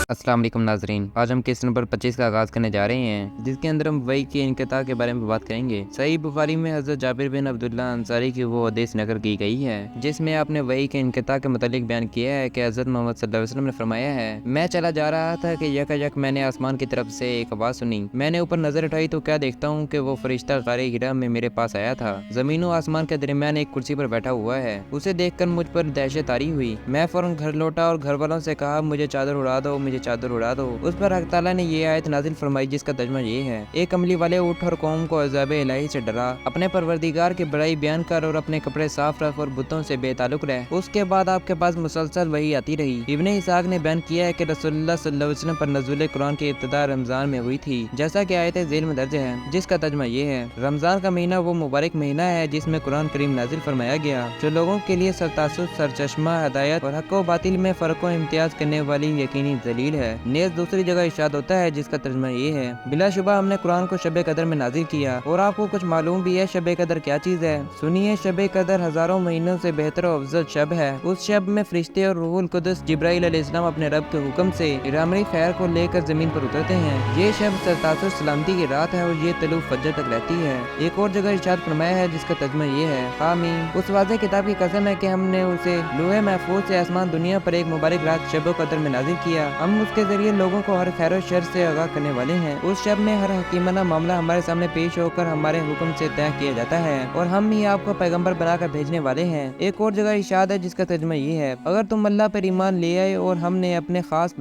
अस्सलाम वालेकुम नाजरीन, आज हम किस्त नंबर 25 का आगाज़ करने जा रहे हैं, जिसके अंदर हम वही के इनक़िता के बारे में बात करेंगे। सही बुखारी में हज़रत जाबिर बिन अब्दुल्लाह अंसारी की वो हदीस नकल की गई है, जिसमें आपने वही के इनक़िता के मुतालिक बयान किया है कि हज़रत मोहम्मद सल्लल्लाहु अलैहि वसल्लम ने फरमाया है, मैं चला जा रहा था कि यकायक मैंने आसमान की तरफ से एक आवाज़ सुनी। मैंने ऊपर नज़र उठाई तो क्या देखता हूँ कि वो फरिश्ता गारे हिरा में मेरे पास आया था। ज़मीन और आसमान के दरमियान एक कुर्सी पर बैठा हुआ है। उसे देखकर मुझ पर दहशत तारी हुई। मैं फौरन घर लौटा और घर वालों से कहा, मुझे चादर उड़ा दो, मुझे चादर उड़ा दो। उस पर हक़ ताला ने ये आयत नाजिल फरमाई, जिसका तर्जुमा ये है, एक अमली वाले उठ और कौम को अज़ाब इलाही से डरा, अपने परवरदिगार की बड़ाई बयान कर और अपने कपड़े साफ रख और बुतों से बेताल्लुक रह। उसके बाद आपके पास मुसलसल वही आती रही। इब्ने इसाक ने बयान किया है कि रसूलुल्लाह सल्लल्लाहु अलैहि वसल्लम पर नज़ुल कुरान की इब्तिदा रमज़ान में हुई थी, जैसा कि आयत ज़ेल में दर्ज है, जिसका तर्जुमा ये है, रमज़ान का महीना वो मुबारक महीना है जिसमें कुरान करीम नाजिल फरमाया गया, जो लोगों के लिए सरतासुर, सरचश्मा, हदायत और हक़ व बातिल में फ़र्क़ व इम्तियाज़ करने वाली यकीनी दलील है। नेज़ दूसरी जगह इरशाद होता है, जिसका तर्जुमा ये है, बिलाशुबा हमने कुरान को शब कदर में नाजिल किया। और आपको कुछ मालूम भी है शब कदर क्या चीज़ है? सुनिए, शब कदर हज़ारों महीनों से बेहतर और अफजल शब है। उस शब में फरिश्ते और रूहुल कुदस जिब्राइल अलैहिस्सलाम अपने रब के हुक्म से इरामरी खैर को लेकर जमीन पर उतरते हैं। ये शब सरतासुर सलामती की रात है और ये तलू फज्र तक रहती है। एक और जगह इरशाद फरमाया है, जिसका तर्जुमा ये है, आमीन। उस वाज़े किताब की कसम है कि हमने उसे लोहे महफूज से आसमान दुनिया पर एक मुबारक रात शब कदर में नाजिल किया। हम उसके जरिए लोगों को हर खैर और शर से आगाह करने वाले हैं। उस शब में हर हकीमाना मामला हमारे सामने पेश होकर हमारे हुक्म से तय किया जाता है और हम ही आपको पैगंबर बनाकर भेजने वाले हैं। एक और जगह इरशाद है, जिसका तर्जुमा ये है, अगर तुम अल्लाह पर ईमान ले आए और हमने अपने खास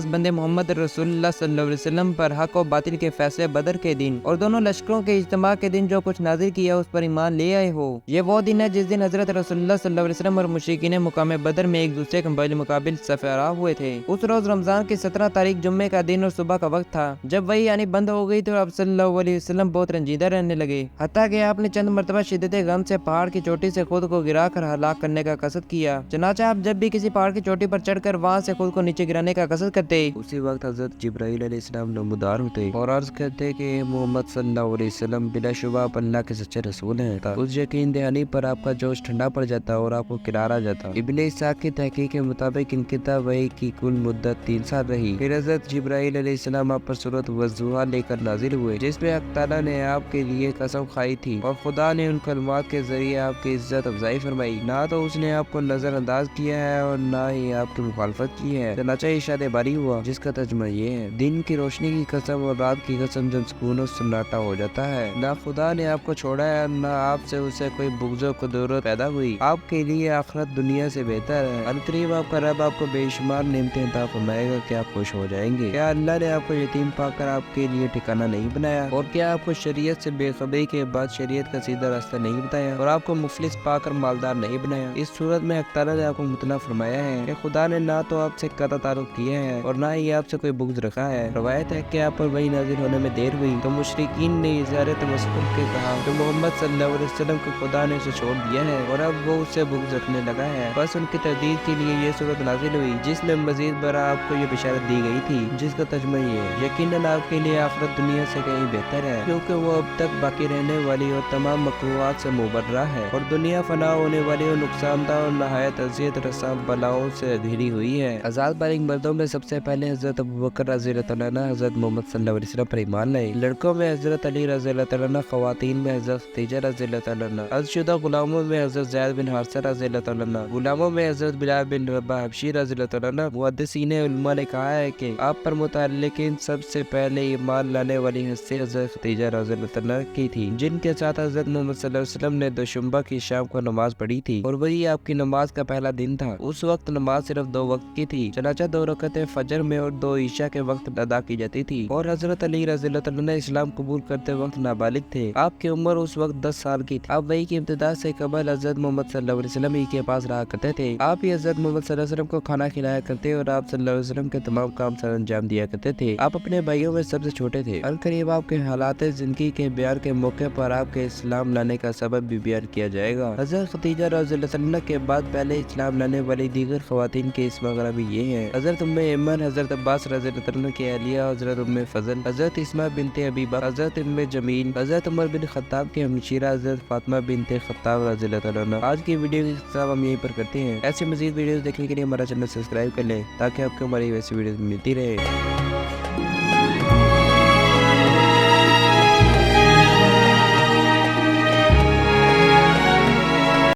बंदे मोहम्मद रसूलुल्लाह सल्लल्लाहु अलैहि वसल्लम पर हक और बातिल के फैसले बदर के दिन और दोनों लश्करों के इज्तिमा के दिन जो कुछ नाजिल किया उस पर ईमान ले आए हो। ये वो दिन है जिस दिन हजरत रसूलुल्लाह सल्लल्लाहु अलैहि वसल्लम और मुशरिकीन मुकाम बदर में एक दूसरे के मुकाबिल सफारा हुए थे। उस रोज रमजान की 17 तारीख जुम्मे का दिन और सुबह का वक्त था, जब वही यानी बंद हो गई तो अब सल्लल्लाहु अलैहि वसल्लम बहुत रंजीदा रहने लगे, हत्ता कि आपने चंद मरतबा शिद्दत गम से पहाड़ की चोटी से खुद को गिरा कर हलाक करने का कसद किया। चनाचा आप जब भी किसी पहाड़ की चोटी पर चढ़कर वहाँ से खुद को नीचे गिराने का कसद करते, उसी वक्त हजरत जिब्राइल अलैहिस्सलाम नमूदार होते और अर्ज करते कि मोहम्मद सल्लल्लाहु अलैहि वसल्लम बिलाशुबा आप अल्लाह के सच्चे रसूल हैं। उस यकीन दहानी पर आपका जोश ठंडा पड़ जाता और आपको किनारा जाता। इब्ने इसाक की तहकीक के मुताबिक इनक़िता वही की कुल मुद्दत 3 साल रही। फिर हज़रत जिब्राइल अलैहिस्सलाम आप पर सूरत वज़्ज़ुहा लेकर नाजिल हुए, जिसमें हक़ ताला ने आपके लिए कसम खाई थी और खुदा ने उन कलमात के जरिए आपकी इज्जत अफजाई फरमाई। ना तो उसने आपको नजरअंदाज किया है और ना ही आपकी मुखालफत की है। चनाचा इरशाद बारी हुआ, जिसका तर्जुमा ये है, दिन की रोशनी की कसम और रात की कसम जब सुकून और सन्नाटा हो जाता है, ना खुदा ने आपको छोड़ा है, ना आपसे उसे कोई बुग़्ज़ कुदरत पैदा हुई। आपके लिए आखिरत दुनिया से बेहतर है। अनकरीब आपका रब आपको बेशुमार नेमतें अता फरमाएगा कि आप खुश हो जाएंगे। क्या अल्लाह ने आपको यतीम पाकर आपके लिए ठिकाना नहीं बनाया? और क्या आपको शरीयत से बेखबरी के बाद शरीयत का सीधा रास्ता नहीं बताया और आपको मुफलिस पाकर मालदार नहीं बनाया? इस सूरत में हक़ ताला ने आपको मुतला फरमाया है कि खुदा ने ना तो आपसे कता ताल्लुक किया है और ना ही आपसे कोई बुग़्ज़ रखा है। रवायत है कि आप पर वही नाजिल होने में देर हुई तो मुशरिकीन ने इज़हार तवस्सुल के कहा कि मोहम्मद सल्लल्लाहु अलैहि वसल्लम को खुदा ने उसे छोड़ दिया है और अब वो उससे बुग़्ज़ रखने लगा है। बस उनकी तरदीद के लिए ये सूरत नाजिल हुई, जिसमें मजीद बरा आपको ये बिशारत दी गई थी, जिसका तर्जुमा ये है, यकीनन आपके लिए आखिरत दुनिया से कहीं बेहतर है, क्योंकि वो अब तक बाकी रहने वाली और तमाम मकरूहात से मुबर्रा है और दुनिया फना होने वाली और नुकसानदा और नहायत अज़ियत रसा बलाओं से घिरी हुई है। आज़ाद बालिग मर्दों में सबसे पहले हज़रत अबू बकर रज़ियल्लाहु अन्हु हज़रत मोहम्मद सल्लल्लाहु अलैहि वसल्लम पर ईमान लाए। लड़कों में हज़रत अली रज़ियल्लाहु अन्हु, ख़वातीन में हज़रत खदीजा रज़ियल्लाहु अन्हा, हजशुदा गुलामों में हज़रत ज़ैद बिन हारिसा रज़ियल्लाहु अन्हु, गुलामों में हज़रत बिलाल बिन रबाह हबशी रज़ियल्लाहु अन्हु। मुहद्दिसीन उलमा ने कहा है कि आप पर मुतअल्लिक़ीन सबसे पहले ईमान लाने वाली हस्ती हज़रत खदीजा रज़ियल्लाहु अन्हा की थी, जिनके साथ हज़रत मोहम्मद सल्लल्लाहु अलैहि वसल्लम ने दोशंबा की शाम को नमाज पढ़ी थी और वही आपकी नमाज का पहला दिन था। उस वक्त नमाज सिर्फ 2 वक्त की थी, चनाचा 2 रकअतें फजर में और 2 ईशा के वक्त अदा की जाती थी। और हज़रत अली रज़ियल्लाहु अन्हु इस्लाम कबूल करते वक्त नाबालिग थे। आपकी उम्र उस वक्त 10 साल की थी। आप वही की इब्तिदा से कबल हज़रत मोहम्मद सल्लल्लाहु अलैहि वसल्लम ही के पास रहा करते थे। आप ही हज़रत मोहम्मद सल्लल्लाहु अलैहि वसल्लम को खाना खिलाया करते और आप सल्लल्लाहु अलैहि वसल्लम के तमाम काम सर अंजाम दिया करते थे। आप अपने भाइयों में सबसे छोटे थे। अनकरीब आपके हालात ज़िंदगी के बयान के मौके पर आपके इस्लाम लाने का सबब भी बयान किया जाएगा। हज़रत खदीजा रज़ियल्लाहु अन्हा के बाद पहले इस्लाम लाने वाली दीगर ख़वातीन के इसम वगैरह भी ये हैं, हज़रत उम्मे ऐमन, हज़रत अब्बास रज़ियल्लाहु अन्हु के अहलिया, हज़रत उम्मे फज़ल, हज़रत इस्मा बिनते अबी बकर, हज़रत उम्मे जमील, हज़रत उमर बिन खत्ताब के हमशीरा हज़रत फातिमा बिनते खत्ताब रज़ियल्लाहु अन्हा। आज की वीडियो की खिताब हम यहीं पर करते हैं। ऐसी मज़ीद वीडियो ویڈیوز دیکھنے کے لیے ہمارا چینل سبسکرائب کر لیں تاکہ آپ کو ہماری ویسی ویڈیوز ملتی رہے۔